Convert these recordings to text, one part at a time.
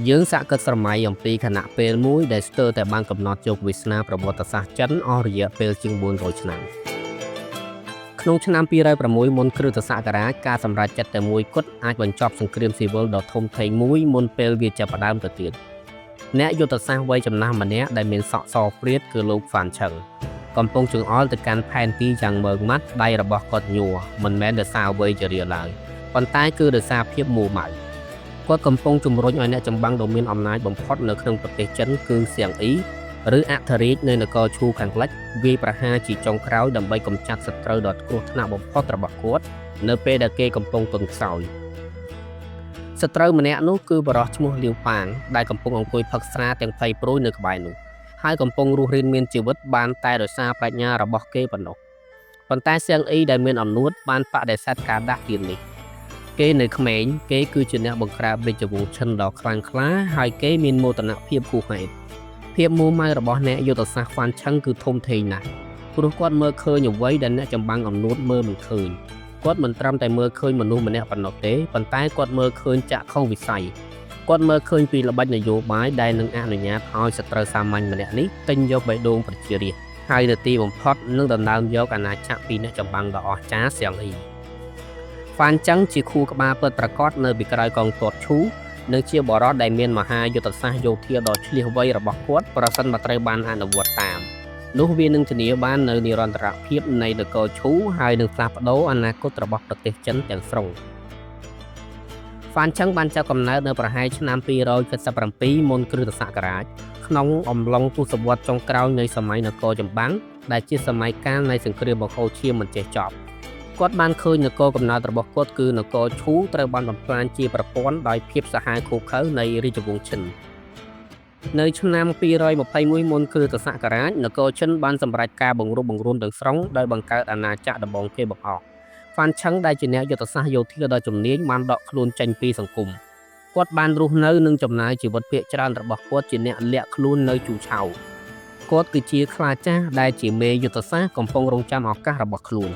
យើងសាកគិតស្រមៃអំពីខណៈពេលមួយដែលស្ទើរតែបានកំណត់ជោគវាសនាប្រវត្តិសាស្ត្រចិនអស់រយៈពេលជាង400ឆ្នាំក្នុងឆ្នាំ206មុនគ្រិស្តសករាជការសម្រេចចិត្តតែមួយគត់អាចបញ្ចប់សង្គ្រាមស៊ីវិលដ៏ធំធេងមួយមុនពេលវាចាប់ផ្ដើមទៅទៀតអ្នកយុទ្ធសាស្ត្រវ័យចំណាស់ម្នាក់ដែលមានសក់សព្រាតគឺលោកហ្វានឆឹងកំពុងចង្អុលទៅកាន់ផែនទីយ៉ាងម៉ឺងម៉ាត់ដៃរបស់គាត់ញ័រមិនមែនដោយសារអ្វីជារៀលឡើយប៉ុន្តែគឺដោយសារភាពមួម៉ៅគាត់កំពុងជំរុញឲ្យអ្នកចម្បាំងដ៏មានអំណាចបំផុតនៅក្នុងប្រទេសចិនគឺសៀងអ៊ីឬអធិរាជនៃនគរឈូខាងលិចវាយប្រហារជាចុងក្រោយដើម្បីកម្ចាត់សត្រូវដ៏គ្រោះថ្នាក់បំផុតរបស់គាត់នៅពេលដែលគេកំពុងទន់ខ្សោយសត្រូវម្នាក់នោះគឺបរិសុទ្ធឈ្មោះលាវប៉ាងដែលកំពុងអង្គុយផឹកស្រាទាំងភ័យព្រួយនៅក្បែរនោះហើយកំពុងរស់រានមានជីវិតបានតែដោយសារប្រាជ្ញារបស់គេប៉ុណ្ណោះប៉ុន្តែសៀងអ៊ីដែលមានអំនួតបានបដិសេធការដាស់តឿននេះគេនៅក្មេងគេគឺជាអ្នកបង្ក្រាបរាជវង្សឈិនដ៏ខ្លាំងក្លាហើយគេមានមោទនភាពគួរហេតុភាពមួម៉ៅរបស់អ្នកយុទ្ធសាស្ត្រហ្វានឆឹងគឺធំធេងណាស់ព្រោះគាត់មើលឃើញអ្វីដែលអ្នកចម្បាំងអំនួតមើលមិនឃើញគាត់មិនត្រឹមតែមើលឃើញមនុស្សម្នាក់ប៉ុណ្ណោះទេប៉ុន្តែគាត់មើលឃើញចក្ខុវិស័យគាត់មើលឃើញពីល្បិចនយោបាយដែលនឹងអនុញ្ញាតឲ្យសត្រូវសាមញ្ញម្នាក់នេះទិញយកបេះដូងប្រជារាស្ត្រហើយនៅទីបំផុតនឹងដណ្ដើមយកអាណាចក្រពីអ្នកចម្បាំងដ៏អស្ចារ្យសៀងអ៊ីហ្វានចឹងជាខួរក្បាលពិតប្រាកដនៅពីក្រោយកងទ័ពឈូនិងជាបរិសុទ្ធដែលមានមហាយុទ្ធសាស្ត្រយោធាដ៏ឆ្លៀសវៃរបស់គាត់ប្រសិនបើត្រូវបានអនុវត្តតាមនោះវានឹងធានាបាននៅនិរន្តរភាពនៃនគរឈូហើយនឹងផ្លាស់ប្ដូរអនាគតរបស់ប្រទេសចិនទាំងស្រុងហ្វានឆឹងបានចាប់កំណើតនៅប្រហែលឆ្នាំ277មុនគ្រិស្តសករាជក្នុងអំឡុងទសវត្សរ៍ចុងក្រោយនៃសម័យនគរចម្បាំងដែលជាសម័យកាលនៃសង្គ្រាមបង្ហូរឈាមមិនចេះចប់គាត់បានឃើញនគរកំណើតរបស់គាត់គឺនគរឈូត្រូវបានបំផ្លាញជាប្រព័ន្ធដោយភាពសាហាវឃោរឃៅនៃរាជវង្សឈិននៅឆ្នាំ221មុនគ្រិស្តសករាជនគរឈិនបានសម្រេចការបង្រួបបង្រួមទាំងស្រុងដោយបង្កើតអាណាចក្រដំបូងគេបង្អស់ហ្វានឆឹងដែលជាអ្នកយុទ្ធសាស្ត្រយោធាដ៏ជំនាញបានដកខ្លួនចេញពីសង្គមគាត់បានរស់នៅនិងចំណាយជីវិតភាគច្រើនរបស់គាត់ជាអ្នកលាក់ខ្លួននៅជូឆៅគាត់គឺជាខ្លាចាស់ដែលជាមេយុទ្ធសាស្ត្រកំពុងរងចាំឱកាសរបស់ខ្លួន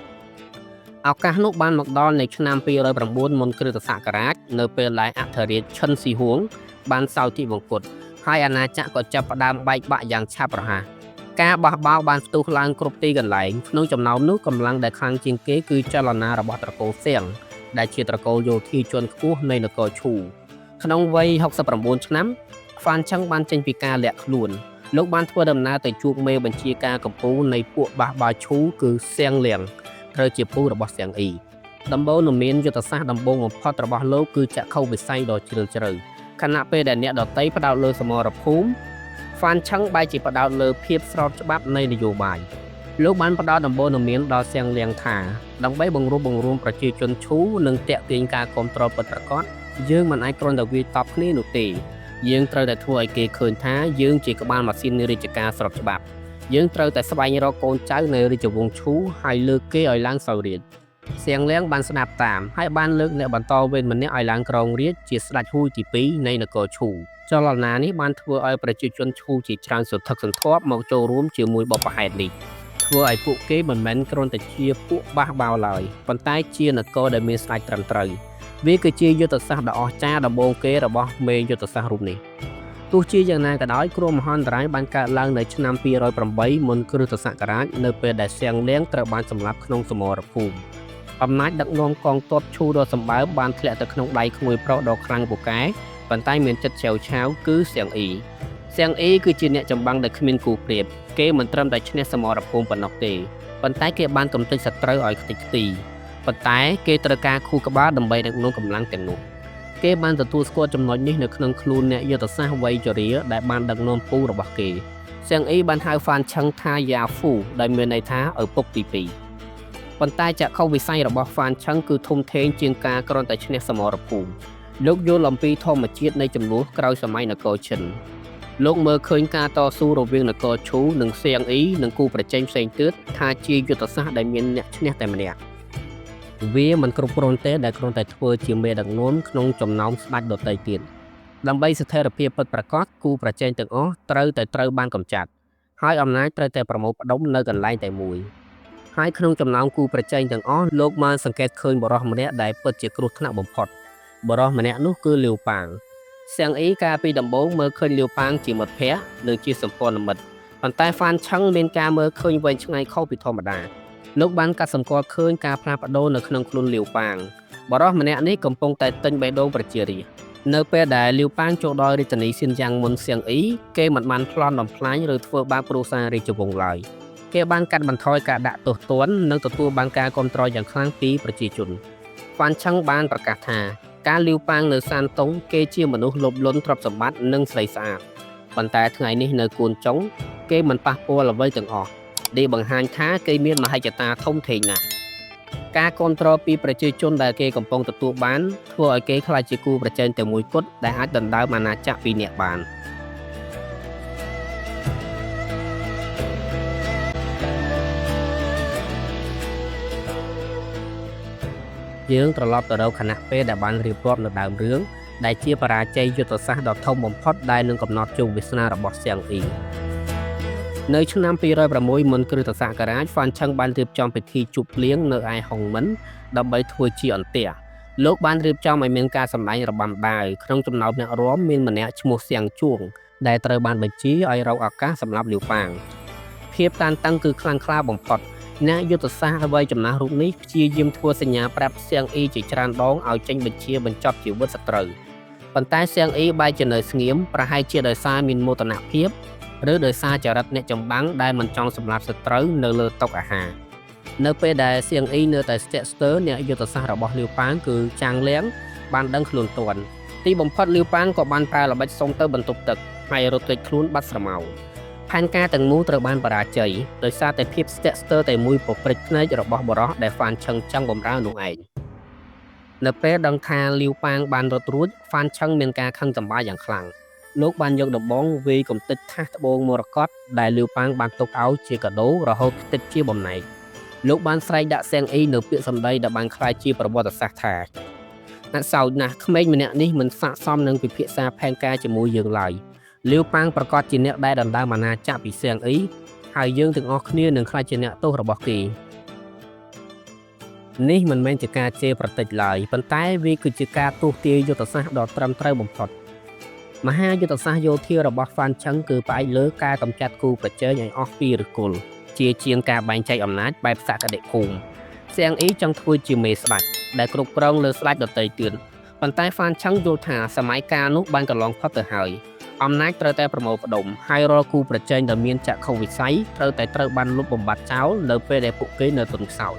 ឱកាសនោះបានមកដល់នៅឆ្នាំ209មុនគ្រិស្តសករាជនៅពេលដែលអធិរាជឈិនស៊ីហួងបានសោយទីបង្គត់ហើយអាណាចក្រក៏ចាប់ផ្ដើមបែកបាក់យ៉ាងឆាប់រហ័សការបះបោរបានផ្ទុះឡើងគ្រប់ទីកន្លែងក្នុងចំណោមនោះកម្លាំងដែលខ្លាំងជាងគេគឺចលនារបស់ត្រកូលសៀងដែលជាត្រកូលយោធាជាន់ខ្ពស់នៃនគរឈូក្នុងវ័យ69ឆ្នាំហ្វានឆឹងបានចេញពីការលាក់ខ្លួនលោកបានធ្វើដំណើរទៅជួបមេបញ្ជាការកំពូលនៃពួកបះបោរឈូគឺសៀងលៀងត្រូវជាពូរបស់សៀងអ៊ីដំបូងនឹងមានយុទ្ធសាស្ត្រដំបូងបំផុតរបស់លោកគឺចក្ខុវិស័យដ៏ជ្រាលជ្រៅខណៈពេលដែលអ្នកដទៃផ្ដោតលើសមរភូមិហ្វានឆឹងបែរជាផ្ដោតលើភាពស្របច្បាប់នៃនយោបាយលោកបានផ្ដោតដំបូងនឹងមានដល់សៀងលៀងថាដើម្បីបង្រួបបង្រួមប្រជាជនឈូនិងតាក់ទាញការគ្រប់គ្រងពិតប្រាកដយើងមិនអាចគ្រាន់តែវាយតប់គ្នានោះទេយើងត្រូវតែធ្វើឲ្យគេឃើញថាយើងជាក្បាលម៉ាស៊ីនរាជការស្របច្បាប់យើងត្រូវតែស្វែងរកកូនចៅនៃរាជវង្សឈូហើយលើកគេឲ្យឡើងសោយរាជ្យសៀងលៀងបានស្ដាប់តាមហើយបានលើកអ្នកបន្តវេនម្នាក់ឲ្យឡើងគ្រងរាជ្យជាស្ដេចហ៊ូយទី2នៃនគរឈូចលនានេះបានធ្វើឲ្យប្រជាជនឈូជាច្រើនសន្ធឹកសន្ធាប់មកចូលរួមជាមួយបព្វហេតុនេះធ្វើឲ្យពួកគេមិនមែនគ្រាន់តែជាពួកបះបោរឡើយប៉ុន្តែជានគរដែលមានស្ដេចត្រឹមត្រូវវាគឺជាយុទ្ធសាស្ត្រដ៏អស្ចារ្យដំបូងគេរបស់មេយុទ្ធសាស្ត្ររូបនេះទោះជាយ៉ាងណាក៏ដោយគ្រោះមហន្តរាយបានកើតឡើងនៅឆ្នាំ208មុនគ្រិស្តសករាជនៅពេលដែលសៀងលៀងត្រូវបានសម្លាប់ក្នុងសមរភូមិអំណាចដឹកនាំកងទ័ពឈូដ៏សម្បើមបានធ្លាក់ទៅក្នុងដៃក្មួយប្រុសដ៏ខ្លាំងពូកែប៉ុន្តែមានចិត្តឆាវឆាវគឺសៀងអ៊ីសៀងអ៊ីគឺជាអ្នកចម្បាំងដែលគ្មានគូប្រៀបគេមិនត្រឹមតែឈ្នះសមរភូមិប៉ុណ្ណោះទេប៉ុន្តែគេបានកំទេចសត្រូវឲ្យខ្ទេចខ្ទីប៉ុន្តែគេត្រូវការខួរក្បាលដើម្បីដឹកនាំកម្លាំងទាំងនោះគេបានទទួលស្គាល់ចំណុចនេះនៅក្នុងខ្លួនអ្នកយុទ្ធសាស្ត្រវ័យជរាដែលបានដឹកនាំពូរបស់គេសៀងអ៊ីបានហៅហ្វានឆឹងថាយ៉ាហ្វូដែលមានន័យថាឪពុកទី2ប៉ុន្តែចក្ខុវិស័យរបស់ហ្វានឆឹងគឺធំធេងជាងការគ្រាន់តែឈ្នះសមរភូមិលោកយល់អំពីធម្មជាតិនៃចំនួនក្រោយសម័យនគរឈិនលោកមើលឃើញការតស៊ូរវាងនគរឈូនិងសៀងអ៊ីនិងគូប្រជែងផ្សេងទៀតថាជាយុទ្ធសាស្ត្រដែលមានអ្នកឈ្នះតែម្នាក់វាមិនគ្រប់គ្រាន់ទេដែលគ្រាន់តែធ្វើជាមេដឹកនាំក្នុងចំណោមស្ដេចដទៃទៀតដើម្បីស្ថិរភាពពិតប្រាកដគូប្រជែងទាំងអស់ត្រូវបានកម្ចាត់ហើយអំណាចត្រូវតែប្រមូលផ្ដុំនៅកន្លែងតែមួយហើយក្នុងចំណោមគូប្រជែងទាំងអស់លោកបានសង្កេតឃើញបរិសុទ្ធម្នាក់ដែលពិតជាគ្រោះថ្នាក់បំផុតបរិសុទ្ធម្នាក់នោះគឺលាវប៉ាង សៀងអ៊ីកាលពីដំបូងមើលឃើញលាវប៉ាងជាមិត្តភក្តិនិងជាសម្ព័ន្ធមិត្តប៉ុន្តែហ្វានឆឹងមានការមើលឃើញវែងឆ្ងាយខុសពីធម្មតាលោកបានកាត់សម្គាល់ឃើញការផ្លាស់ប្ដូរនៅក្នុងខ្លួនលាវប៉ាងបរិសម្នាក់នេះកំពុងតែទិញបេះដូងប្រជារាស្ត្រនៅពេលដែលលាវប៉ាងចូលដល់រាជធានីសៀនយ៉ាងមុនសៀងអ៊ីគេមិនបានប្លន់បំផ្លាញឬធ្វើបាបគ្រួសាររាជវង្សឡើយគេបានកាត់បន្ថយការដាក់ទោសទណ្ឌនិងទទួលបានការគាំទ្រយ៉ាងខ្លាំងពីប្រជាជនហ្វានឆឹងបានប្រកាសថាការលាវប៉ាងនៅសានតុងគេជាមនុស្សលោភលន់ទ្រព្យសម្បត្តិនិងស្រីស្អាតប៉ុន្តែថ្ងៃនេះនៅគួនចុងគេមិនប៉ះពាល់អ្វីទាំងអស់ដែលបង្ហាញថាគេមានមហិច្ឆតាធំធេងណាស់ការគាំទ្រពីប្រជាជនដែលគេកំពុងទទួលបានធ្វើឲ្យគេខ្លាចជាគូប្រជែងតែមួយគត់ដែលអាចដណ្ដើមអាណាចក្រពីអ្នកបានយើងត្រឡប់ទៅរកគណៈពេលដែលបានរៀបរាប់នៅដើមរឿងដែលជាបរាជ័យយុទ្ធសាស្ត្រដ៏ធំបំផុតដែលនឹងកំណត់ជោគវាសនារបស់សៀងអ៊ីនៅឆ្នាំ206មុនគ្រិស្តសករាជហ្វានឆឹងបានរៀបចំពិធីជប់លៀងនៅឯហុងមិនដើម្បីធ្វើជាអន្ទះលោកបានរៀបចំឲ្យមានការសម្ដែងរបាំដាវក្នុងចំណោមអ្នករាំមានម្នាក់ឈ្មោះសៀងជួងដែលត្រូវបានបញ្ជាឲ្យរកឱកាសសម្រាប់លាវប៉ាងភាពតានតឹងគឺខ្លាំងក្លាបំផុតអ្នកយុទ្ធសាស្ត្រអ្វីចំណាស់រូបនេះព្យាយាមធ្វើសញ្ញាប្រាប់សៀងអ៊ីជាច្រើនដងឲ្យចេញបញ្ជាបញ្ចប់ជីវិតសត្រូវប៉ុន្តែសៀងអ៊ីបែរជានៅស្ងៀមប្រហែលជាដោយសារមានមោទនភាពឬដោយសារចរិតអ្នកចម្បាំងដែលមិនចង់សម្លាប់សត្រូវនៅលើតុអាហារនៅពេលដែលសៀងអ៊ីនៅតែស្ទាក់ស្ទើរអ្នកយុទ្ធសាស្ត្ររបស់លាវប៉ាងគឺចាងលៀងបានដឹងខ្លួនទាន់ទីបំផុតលាវប៉ាងក៏បានប្រើល្បិចសុំទៅបន្ទប់ទឹកហើយរត់គេចខ្លួនបាត់ស្រមោលផែនការទាំងមូលត្រូវបានបរាជ័យដោយសារតែភាពស្ទាក់ស្ទើរតែមួយពព្រិចភ្នែករបស់បរិសដែលហ្វានឆឹងចង់បំរើនោះឯងនៅពេលដឹងថាលាវប៉ាងបានរត់រួចហ្វានឆឹងមានការខឹងសម្បារយ៉ាងខ្លាំងលោកបានយកដំបងវាយកំទេចថាសត្បូងមរកតដែលលាវប៉ាងបានទុកឲ្យជាកាដូរហូតតិចជាបំណែកលោកបានស្រែកដាក់សៀងអ៊ីនៅពាក្យសម្ដីដែលបានក្លាយជាប្រវត្តិសាស្ត្រថាអ្នកសោចណាស់ក្មេងម្នាក់នេះមិនស័ក្តិសមនឹងពិភាក្សាផែនការជាមួយយើងឡើយលាវប៉ាងប្រកាសជាអ្នកដែលដណ្ដើមអាណាចក្រពីសៀងអ៊ីហើយយើងទាំងអស់គ្នានឹងក្លាយជាអ្នកទោសរបស់គេនេះមិនមែនជាការជេរប្រតិចឡើយប៉ុន្តែវាគឺជាការទស្សន៍ទាយយុទ្ធសាស្ត្រដ៏ត្រឹមត្រូវបំផុតមហាយុទ្ធសាស្ត្រយោធារបស់ហ្វានឆឹងគឺផ្អែកលើការកម្ចាត់គូប្រជែងឲ្យអស់ពីឫសគល់ជាជាងការបែងចែកអំណាចបែបសក្តិភូមិសៀងអ៊ីចង់ធ្វើជាមេស្ដេចដែលគ្រប់គ្រងលើស្ដេចដទៃទៀតប៉ុន្តែហ្វានឆឹងយល់ថាសម័យកាលនោះបានកន្លងផុតទៅហើយអំណាចត្រូវតែប្រមូលផ្ដុំហើយរាល់គូប្រជែងដែលមានចក្ខុវិស័យត្រូវបានលុបបំបាត់ចោលនៅពេលដែលពួកគេនៅទន់ខ្សោយ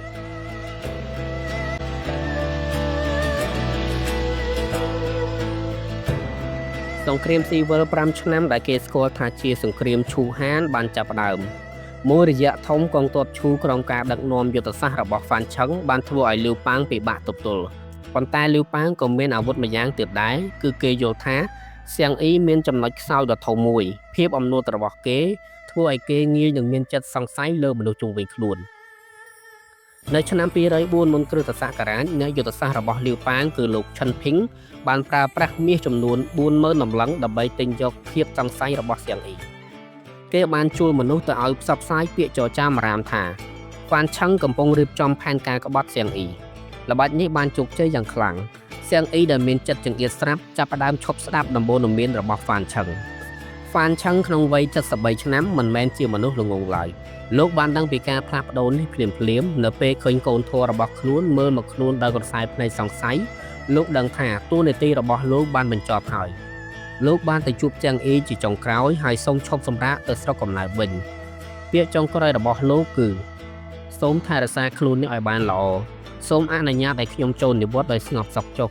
សង្គ្រាមស៊ីវិល5ឆ្នាំដែលគេស្គាល់ថាជាសង្គ្រាមឈូហានបានចាប់ផ្ដើមមួយរយៈធំកងទ័ពឈូក្រោមការដឹកនាំយុទ្ធសាស្ត្ររបស់ហ្វានឆឹងបានធ្វើឲ្យលាវប៉ាងពិបាកទប់ទល់ប៉ុន្តែលាវប៉ាងក៏មានអាវុធម្យ៉ាងទៀតដែរគឺគេយល់ថាសៀងអ៊ីមានចំណុចខ្សោយដ៏ធំមួយភាពអំនួតរបស់គេធ្វើឲ្យគេងាយនឹងមានចិត្តសង្ស័យលើមនុស្សជុំវិញខ្លួននៅឆ្នាំ204មុនគ្រិស្តសករាជអ្នកយុទ្ធសាស្ត្ររបស់លាវប៉ាងគឺលោកឈិនភីងបានប្រើប្រាស់មាសចំនួន 40,000 តម្លឹងដើម្បីទិញយកភាពសង្ស័យរបស់សៀងអ៊ីគេបានជួលមនុស្សទៅឲ្យផ្សព្វផ្សាយពាក្យចចាមអារាមថាហ្វានឆឹងកំពុងរៀបចំផែនការក្បត់សៀងអ៊ីល្បិចនេះបានជោគជ័យយ៉ាងខ្លាំងសៀងអ៊ីដែលមានចិត្តចង្អៀតស្រាប់ចាប់ផ្ដើមឈប់ស្ដាប់ដំបូន្មានរបស់ហ្វានឆឹងក្នុងវ័យ73ឆ្នាំមិនមែនជាមនុស្សល្ងងឡើយលោកបានដឹងពីការផ្លាស់ប្ដូរនេះភ្លាមនៅពេលឃើញកូនធម៌របស់ខ្លួនមើលមកខ្លួនដោយក្រសែភ្នែកសង្ស័យលោកដឹងថាតួនាទីរបស់លោកបានបញ្ចប់ហើយលោកបានទៅជួបសៀងអ៊ីជាចុងក្រោយហើយសូមឈប់សម្រាកទៅស្រុកកំណើតវិញពាក្យចុងក្រោយរបស់លោកគឺសូមថែរក្សាខ្លួននេះឲ្យបានល្អសូមអនុញ្ញាតឲ្យខ្ញុំចូលនិវត្តន៍ដោយស្ងប់សុខចុះ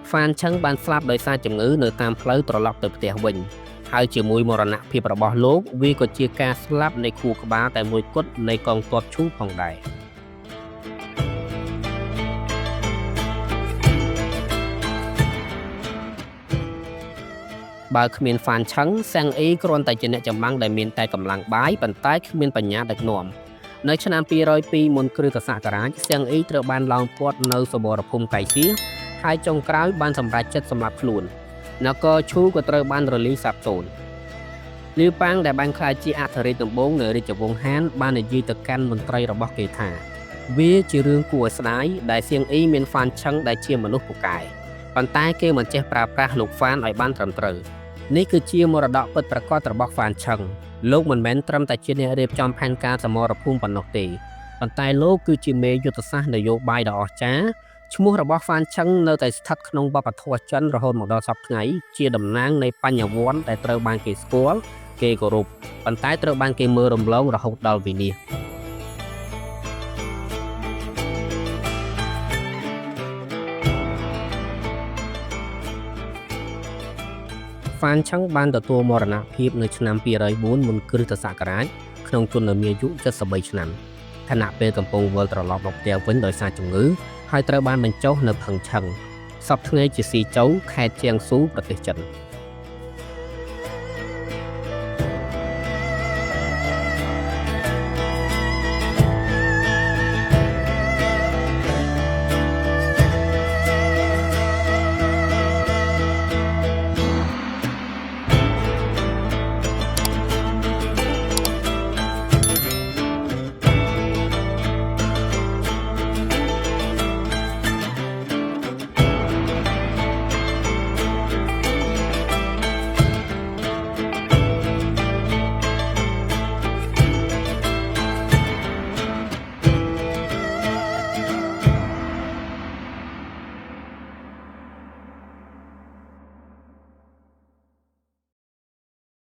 ហ្វានឆឹងបានស្លាប់ដោយសារជំងឺនៅតាមផ្លូវត្រឡប់ទៅផ្ទះវិញហើយជាមួយមរណភាពរបស់លោកវាក៏ជាការស្លាប់នៃខួរក្បាលតែមួយគត់នៃកងទ័ពឈូផងដែរបើគ្មានហ្វានឆឹងសៀងអ៊ីគ្រាន់តែជាអ្នកចម្បាំងដែលមានតែកម្លាំងបាយប៉ុន្តែគ្មានបញ្ញាដឹកនាំនៅឆ្នាំ202មុនគ្រិស្តសករាជសៀងអ៊ីត្រូវបានឡោមព័ទ្ធនៅសមរភូមិកៃសៀហើយចុងក្រោយបានសម្រេចចិត្តសម្លាប់ខ្លួននគរឈូក៏ត្រូវបានរលាយសាបសូន្យលាវប៉ាងដែលបានក្លាយជាអធិរាជដំបូងនៃរាជវង្សហានបាននិយាយទៅកាន់មន្ត្រីរបស់គេថាវាជារឿងគួរឲ្យស្ដាយដែលសៀងអ៊ីមានហ្វានឆឹងដែលជាមនុស្សពូកែ ប ប៉ុន្តែគេមិនចេះប្រើប្រាស់លោកហ្វានឲ្យបានត្រឹមត្រូវនេះគឺជាមរតកពិតប្រាកដរបស់ហ្វានឆឹងលោកមិនមែនត្រឹមតែជាអ្នករៀបចំផែនការសមរភូមិប៉ុណ្ណោះទេប៉ុន្តែលោកគឺជាមេយុទ្ធសាស្ត្រនយោបាយដ៏អស្ចារ្យឈ្មោះរបស់ហ្វានឆឹងនៅតែស្ថិតក្នុងវប្បធម៌ចិនរហូតមកដល់សព្វថ្ងៃជាតំណាងនៃបញ្ញវន្តដែលត្រូវបានគេស្គាល់គេគោរពប៉ុន្តែត្រូវបានគេមើលរំលងរហូតដល់វិនាសហ្វានឆឹងបានទទួលមរណភាពនៅឆ្នាំ204មុនគ្រិស្តសករាជក្នុងជន្មាយុ73ឆ្នាំខណៈពេលកំពុងវិលត្រឡប់មកផ្ទះវិញដោយសារជំងឺហើយត្រូវបានបញ្ចុះនៅផឹងឆឹងសពថ្ងៃជាស៊ីជូវខេត្តជាងស៊ូប្រទេសចិន